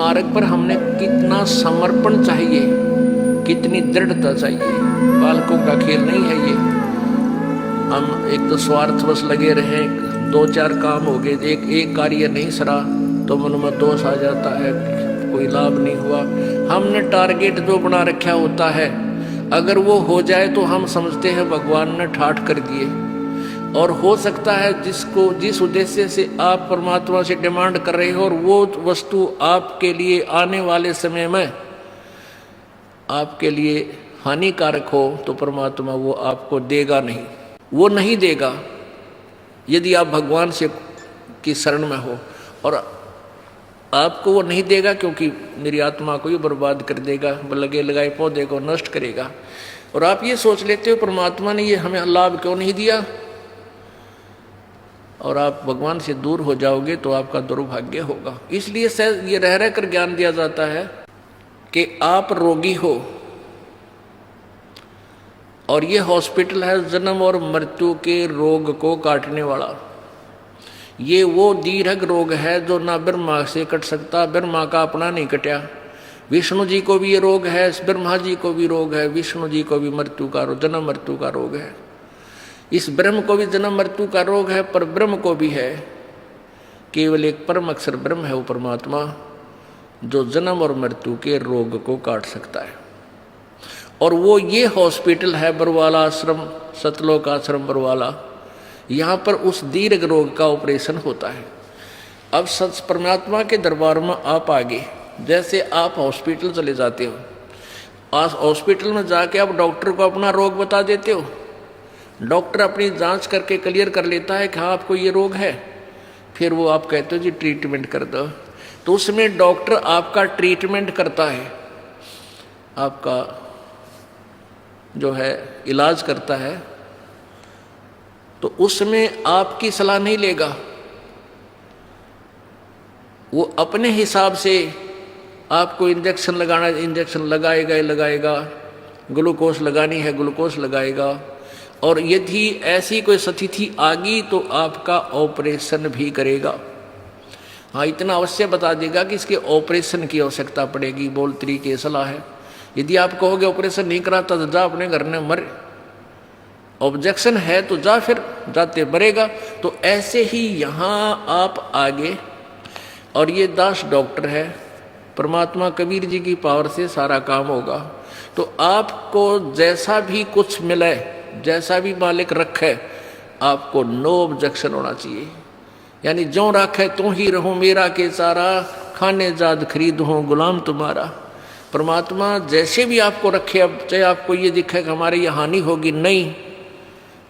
मार्ग पर हमने कितना समर्पण चाहिए, कितनी दृढ़ता चाहिए। बालकों का खेल नहीं है ये। हम एक तो स्वार्थवश लगे रहे, दो चार काम हो गए, एक कार्य नहीं सरा तो मन में दोष आ जाता है, कोई लाभ नहीं हुआ। हमने टारगेट जो बना रखा होता है, अगर वो हो जाए तो हम समझते हैं भगवान ने ठाठ कर दिए। और हो सकता है जिस उद्देश्य से आप परमात्मा से डिमांड कर रहे हो और वो वस्तु आपके लिए आने वाले समय में आपके लिए हानिकारक हो, तो परमात्मा वो आपको देगा नहीं, वो नहीं देगा यदि आप भगवान से की शरण में हो। और आपको वो नहीं देगा क्योंकि मेरी आत्मा को ही बर्बाद कर देगा, लगे लगाए पौधे को नष्ट करेगा। और आप ये सोच लेते हो परमात्मा ने ये हमें लाभ क्यों नहीं दिया, और आप भगवान से दूर हो जाओगे तो आपका दुर्भाग्य होगा। इसलिए ये रह रह कर ज्ञान दिया जाता है कि आप रोगी हो और ये हॉस्पिटल है जन्म और मृत्यु के रोग को काटने वाला। ये वो दीर्घ रोग है जो ना ब्रह्मा से कट सकता, ब्रह्मा का अपना नहीं कटा। विष्णु जी को भी ये रोग है, ब्रह्मा जी को भी रोग है, विष्णु जी को भी मृत्यु का जन्म मृत्यु का रोग है। इस ब्रह्म को भी जन्म मृत्यु का रोग है, पर ब्रह्म को भी है। केवल एक परम अक्षर ब्रह्म है वो परमात्मा जो जन्म और मृत्यु के रोग को काट सकता है। और वो ये हॉस्पिटल है बरवाला आश्रम, सतलोक आश्रम बरवाला। यहाँ पर उस दीर्घ रोग का ऑपरेशन होता है। अब सच परमात्मा के दरबार में आप आगे, जैसे आप हॉस्पिटल चले जाते हो, आज हॉस्पिटल में जाके आप डॉक्टर को अपना रोग बता देते हो, डॉक्टर अपनी जांच करके क्लियर कर लेता है कि हाँ आपको ये रोग है, फिर वो आप कहते हो जी ट्रीटमेंट कर दो। तो उसमें डॉक्टर आपका ट्रीटमेंट करता है, आपका जो है इलाज करता है, तो उसमें आपकी सलाह नहीं लेगा। वो अपने हिसाब से आपको इंजेक्शन लगाना, इंजेक्शन लगाएगा, ग्लूकोज लगानी है ग्लूकोज लगाएगा। और यदि ऐसी कोई स्थिति आ गई तो आपका ऑपरेशन भी करेगा। हाँ, इतना अवश्य बता देगा कि इसके ऑपरेशन की आवश्यकता पड़ेगी, बोल तरीके सलाह है। यदि आप कहोगे ऑपरेशन नहीं कराता तो जा अपने घर में मर, ऑब्जेक्शन है तो जा, फिर जाते मरेगा। तो ऐसे ही यहाँ आप आगे, और ये दास डॉक्टर है, परमात्मा कबीर जी की पावर से सारा काम होगा। तो आपको जैसा भी कुछ मिले, जैसा भी मालिक रखे, आपको नो ऑब्जेक्शन होना चाहिए। यानी जो रखे तू ही रहूं मेरा के सारा, खाने जाद खरीद हूँ गुलाम तुम्हारा। परमात्मा जैसे भी आपको रखे, अब चाहे आपको ये दिखे कि हमारे ये हानि होगी, नहीं,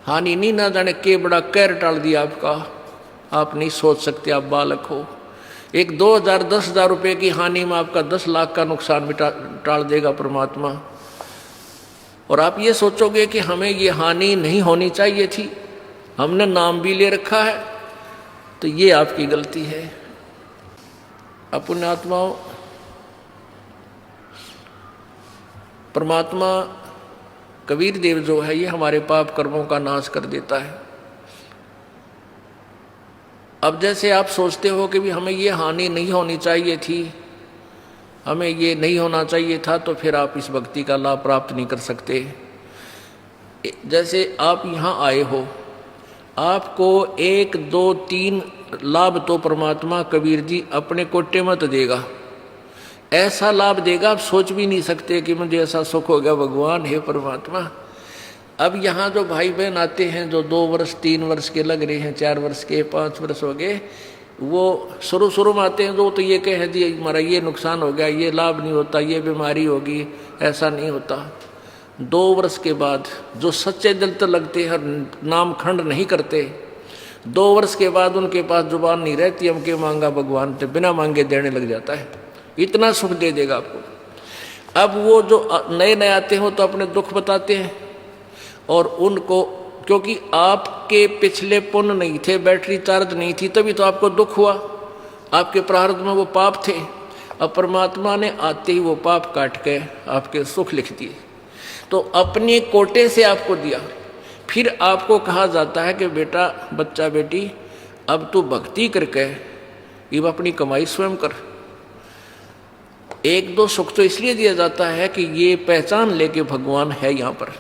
हानि नहीं, ना जाने के बड़ा कहर टाल दिया आपका, आप नहीं सोच सकते, आप बालक हो। एक 2000 10,000 रुपये की हानि में आपका 10 लाख का नुकसान टाल देगा परमात्मा। और आप ये सोचोगे कि हमें ये हानि नहीं होनी चाहिए थी, हमने नाम भी ले रखा है, तो ये आपकी गलती है। पुण्यात्माओं, परमात्मा कबीर देव जो है ये हमारे पाप कर्मों का नाश कर देता है। अब जैसे आप सोचते हो कि भी हमें ये हानि नहीं होनी चाहिए थी, हमें ये नहीं होना चाहिए था, तो फिर आप इस भक्ति का लाभ प्राप्त नहीं कर सकते। जैसे आप यहाँ आए हो, आपको 1 2 3 लाभ तो परमात्मा कबीर जी अपने कोटे मत देगा, ऐसा लाभ देगा आप सोच भी नहीं सकते कि मुझे ऐसा सुख हो गया भगवान है परमात्मा। अब यहाँ जो भाई बहन आते हैं, जो 2 वर्ष 3 वर्ष के लग रहे हैं, 4 वर्ष के 5 वर्ष हो गए, वो शुरू में आते हैं, जो तो ये कह दिए हमारा ये नुकसान हो गया, ये लाभ नहीं होता, ये बीमारी होगी, ऐसा नहीं होता। 2 वर्ष के बाद जो सच्चे दिल तो लगते हैं, नाम खंड नहीं करते, 2 वर्ष के बाद उनके पास जुबान नहीं रहती, हम के मांगा भगवान तो बिना मांगे देने लग जाता है, इतना सुख दे देगा आपको। अब वो जो नए नए आते हो तो अपने दुख बताते हैं, और उनको क्योंकि आपके पिछले पुण्य नहीं थे, बैटरी चार्ज नहीं थी, तभी तो आपको दुख हुआ, आपके प्रारब्ध में वो पाप थे। अब परमात्मा ने आते ही वो पाप काट के आपके सुख लिख दिए, तो अपने कोटे से आपको दिया। फिर आपको कहा जाता है कि बेटा, बच्चा बेटी, अब तू भक्ति करके अब अपनी कमाई स्वयं कर। एक दो सुख तो इसलिए दिया जाता है कि ये पहचान लेके भगवान है यहाँ पर,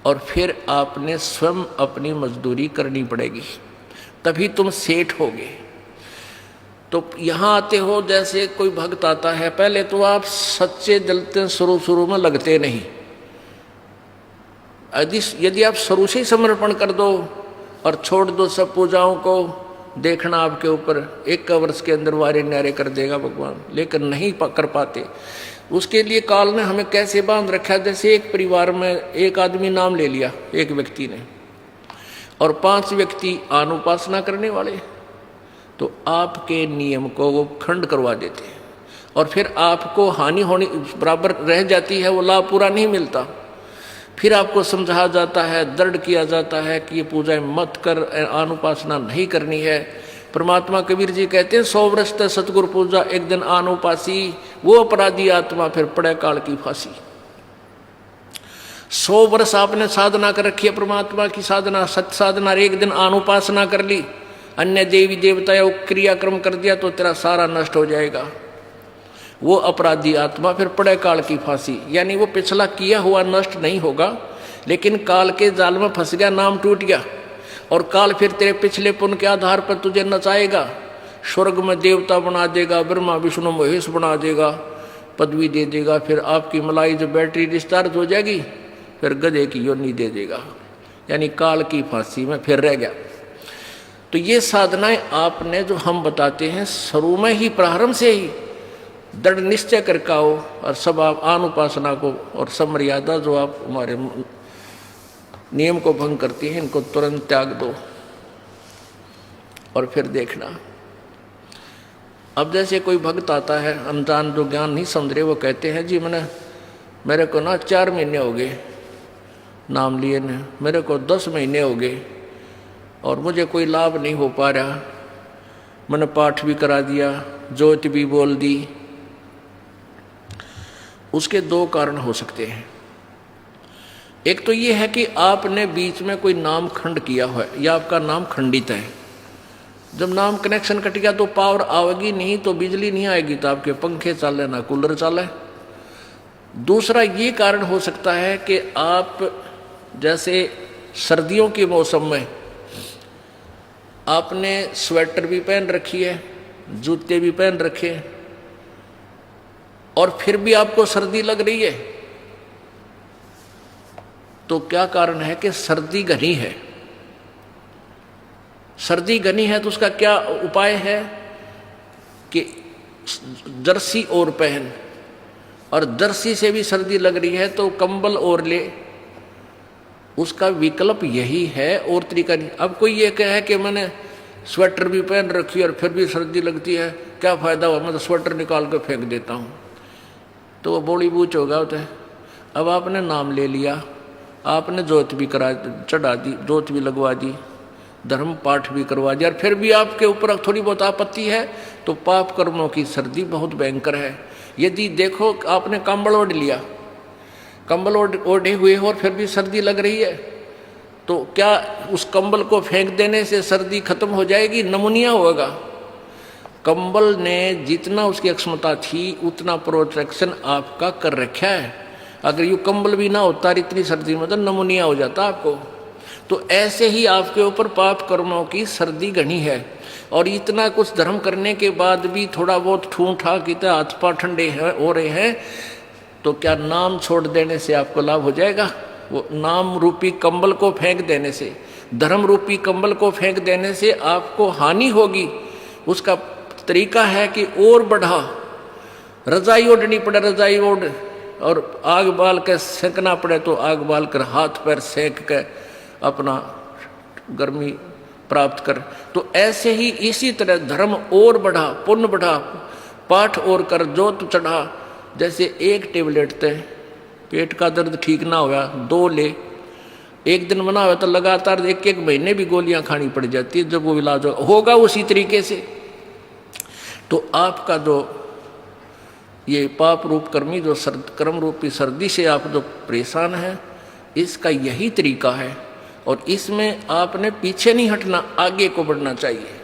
और फिर आपने स्वयं अपनी मजदूरी करनी पड़ेगी, तभी तुम सेठ होगे। तो यहाँ आते हो, जैसे कोई भक्त आता है, पहले तो आप सच्चे जलते शुरू में लगते नहीं। यदि आप शुरू से ही समर्पण कर दो और छोड़ दो सब पूजाओं को, देखना आपके ऊपर 1 वर्ष के अंदर वारे न्यारे कर देगा भगवान, लेकिन नहीं कर पाते। उसके लिए काल ने हमें कैसे बांध रखा है, जैसे एक परिवार में एक आदमी नाम ले लिया एक व्यक्ति ने, और 5 व्यक्ति अनुपासना करने वाले, तो आपके नियम को वो खंड करवा देते हैं, और फिर आपको हानि होनी बराबर रह जाती है, वो लाभ पूरा नहीं मिलता। फिर आपको समझाया जाता है, दृढ़ किया जाता है कि ये पूजा मत कर, अनुपासना नहीं करनी है। परमात्मा कबीर जी कहते हैं 100 वर्ष तक सतगुरु पूजा, एक दिन अनुपासी, वो अपराधी आत्मा फिर पड़े काल की फांसी। 100 वर्ष आपने साधना कर रखी है, परमात्मा की साधना, सत्य साधना, एक दिन अनुपासना कर ली, अन्य देवी देवता या क्रियाक्रम कर दिया, तो तेरा सारा नष्ट हो जाएगा। वो अपराधी आत्मा फिर पड़े काल की फांसी, यानी वो पिछला किया हुआ नष्ट नहीं होगा, लेकिन काल के जाल में फंस गया, नाम टूट गया, और काल फिर तेरे पिछले पुण्य के आधार पर तुझे नचाएगा, स्वर्ग में देवता बना देगा, ब्रह्मा विष्णु महेश बना देगा, पदवी दे देगा, फिर आपकी मलाई जो बैटरी डिस्चार्ज हो जाएगी, फिर गधे की योनि दे देगा, यानी काल की फांसी में फिर रह गया। तो ये साधनाएं आपने जो हम बताते हैं, शुरू में ही प्रारंभ से ही दृढ़ निश्चय करके आओ, और सब आप अनुपासना को और सब मर्यादा जो आप हमारे नियम को भंग करती हैं, इनको तुरंत त्याग दो, और फिर देखना। अब जैसे कोई भक्त आता है, अनजान जो ज्ञान नहीं समझ रहे, वो कहते हैं जी मेरे को ना 4 महीने हो गए नाम लिए ने, मेरे को 10 महीने हो गए और मुझे कोई लाभ नहीं हो पा रहा, मैंने पाठ भी करा दिया, ज्योति भी बोल दी। उसके 2 कारण हो सकते हैं। एक तो ये है कि आपने बीच में कोई नाम खंड किया हुआ है, या आपका नाम खंडित है। जब नाम कनेक्शन कट गया तो पावर आएगी नहीं, तो बिजली नहीं आएगी, तो आपके पंखे चले ना कूलर चले। दूसरा ये कारण हो सकता है कि आप जैसे सर्दियों के मौसम में आपने स्वेटर भी पहन रखी है, जूते भी पहन रखे, और फिर भी आपको सर्दी लग रही है, तो क्या कारण है कि सर्दी घनी है। सर्दी घनी है तो उसका क्या उपाय है कि जर्सी और पहन, और जर्सी से भी सर्दी लग रही है तो कंबल और ले। उसका विकल्प यही है, और तरीका नहीं। अब कोई ये कहे कि मैंने स्वेटर भी पहन रखी और फिर भी सर्दी लगती है, क्या फायदा हुआ, मैं तो स्वेटर निकाल कर फेंक देता हूँ, तो वो बोली बूझ होगा होता है। अब आपने नाम ले लिया, आपने जोत भी चढ़ा दी, जोत भी लगवा दी, धर्म पाठ भी करवा दिया, और फिर भी आपके ऊपर थोड़ी बहुत आपत्ति है, तो पाप कर्मों की सर्दी बहुत भयंकर है। यदि देखो आपने कंबल ओढ़ लिया, कंबल ओढ़े हुए हो और फिर भी सर्दी लग रही है, तो क्या उस कंबल को फेंक देने से सर्दी खत्म हो जाएगी? नमूनिया होगा। कंबल ने जितना उसकी क्षमता थी उतना प्रोटेक्शन आपका कर रखा है। अगर ये कंबल भी ना होता इतनी सर्दी में तो नमूनिया हो जाता आपको। तो ऐसे ही आपके ऊपर पाप कर्मों की सर्दी घनी है, और इतना कुछ धर्म करने के बाद भी थोड़ा बहुत ठूं ठा की तरह हाथ पांव ठंडे हो रहे हैं, तो क्या नाम छोड़ देने से आपको लाभ हो जाएगा? वो नाम रूपी कंबल को फेंक देने से, धर्म रूपी कंबल को फेंक देने से आपको हानि होगी। उसका तरीका है कि और बढ़ा, रजाई ओढ़नी पड़े, रजाई ओढ़, और आग बाल कर सेंकना पड़े तो आग बाल कर, हाथ पैर सेंक कर अपना गर्मी प्राप्त कर। तो ऐसे ही इसी तरह धर्म और बढ़ा, पुण्य बढ़ा, पाठ और कर, जोत चढ़ा। जैसे एक टेबलेट थे, पेट का दर्द ठीक ना हुआ 2 ले, एक दिन बना हुआ तो लगातार 1-1 महीने भी गोलियां खानी पड़ जाती है, जब वो इलाज होगा उसी तरीके से। तो आपका जो ये पाप रूप कर्मी जो कर्म रूपी सर्दी से आप जो परेशान हैं, इसका यही तरीका है, और इसमें आपने पीछे नहीं हटना, आगे को बढ़ना चाहिए।